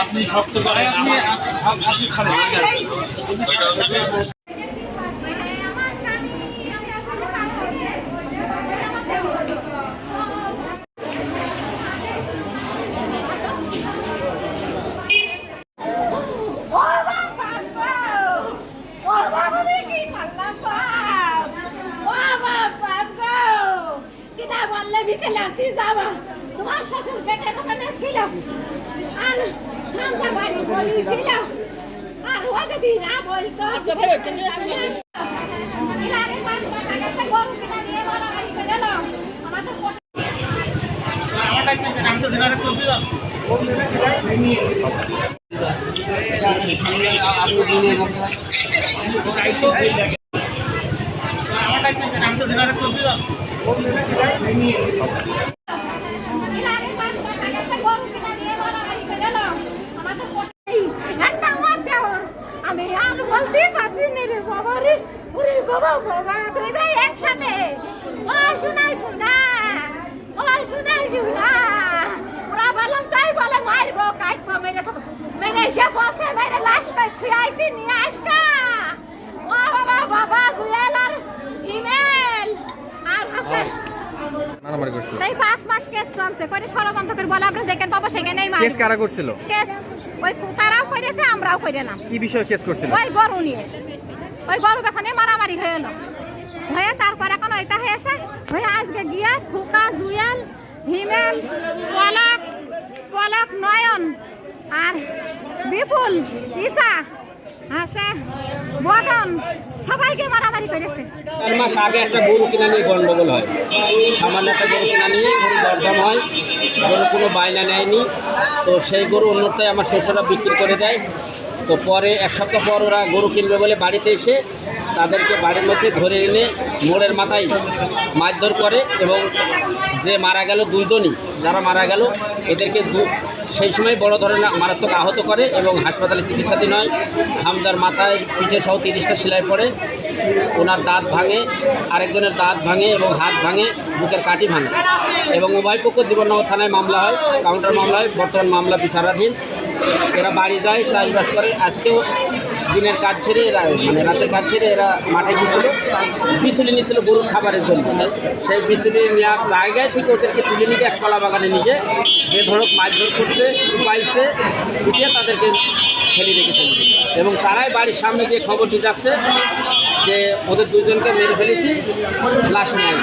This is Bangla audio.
আপনি শক্ত করে আপনি খাবেন। তোমার শ্বশুর বেটার দোকানে ছিল আর আমরা বাড়ি বলেছিল আর ও যদি না বলতো আমি আর বলতে পারছি না রে বাবা রে, ওরে বাবা বাবা তুই ভাই একসাথে ও শোনাই শোনা ওরা বললাম তাই বলে মারবো কাটবো মেরে এসে বলছে মেরে লাশ কাটতে আইসি নিয়ে আসকা ও বাবা বাবা জুয়েল আর ইমেল আর হাসান মারামারি করছিল। তাই 5 মাস কেস চলছে করে ষড়যন্ত্র করে বলে আমরা যেখানে পাবো সেখানেই মারি। কেস কারা করছিল? কেস ওই তারাও করেছে আমরাও করে না। কি বিষয়ে কেস করছিল? ওই গরু নিয়ে, ওই গরু বেচা নিয়ে মারামারি হয়ে এলো হয়ে তারপর এখন ওইটা হয়েছে হয়ে আজকে গিয়ে খোকা জুয়েল হিমেল পলক নয়ন আর বিপুল ঈশা আছে বদন সবাইকে মারামারি করেছে। 4 মাস আগে একটা গরু কিনা নিয়ে গন্ডগোল হয়, সামান্য একটা গরু কিনা নিয়ে গরু দরদাম হয়, গরু কোনো বায়না নেয়নি, তো সেই গরু অন্যথায় আমার শ্বশুররা বিক্রি করে দেয়। তো পরে 1 সপ্তাহ পর ওরা গরু কিনবে বলে বাড়িতে এসে তাদেরকে বাড়ির মধ্যে ধরে এনে মোড়ের মাথায় মারধর করে এবং যে মারা গেল 2 জনই যারা মারা গেল এদেরকে সেই সময় বড় ধরনের মারাত্মক আহত করে এবং হাসপাতালে চিকিৎসাধীন হয়। হামদার মাথায় পিঠে সহ 30টা সেলাই পড়ে, ওনার দাঁত ভাঙে, আরেকজনের দাঁত ভাঙে এবং হাত ভাঙে, বুকের কাঠি ভাঙে এবং উভয় পক্ষ জীবননগর থানায় মামলা হয়, কাউন্টার মামলা হয়, বর্তমান মামলা বিচারাধীন। এরা বাড়ি যায়, চাষবাস করে। আজকেও দিনের কাজ ছেড়ে এরা রাতের কাজ ছেড়ে এরা মাঠে গিয়েছিল, বিচুলি নিয়েছিল গরুর খাবারের জন্য। সেই বিচুলি নেওয়ার জায়গায় থেকে ওদেরকে তুলে নিয়ে এক কলা বাগানে নিয়ে বেধড়ক মারধর করছে, পাইছে, উঠিয়ে তাদেরকে ফেলে রেখেছে এবং তারাই বাড়ির সামনে গিয়ে খবরটি যাচ্ছে যে ওদের 2 জনকে মেরে ফেলেছি, লাশ নিয়ে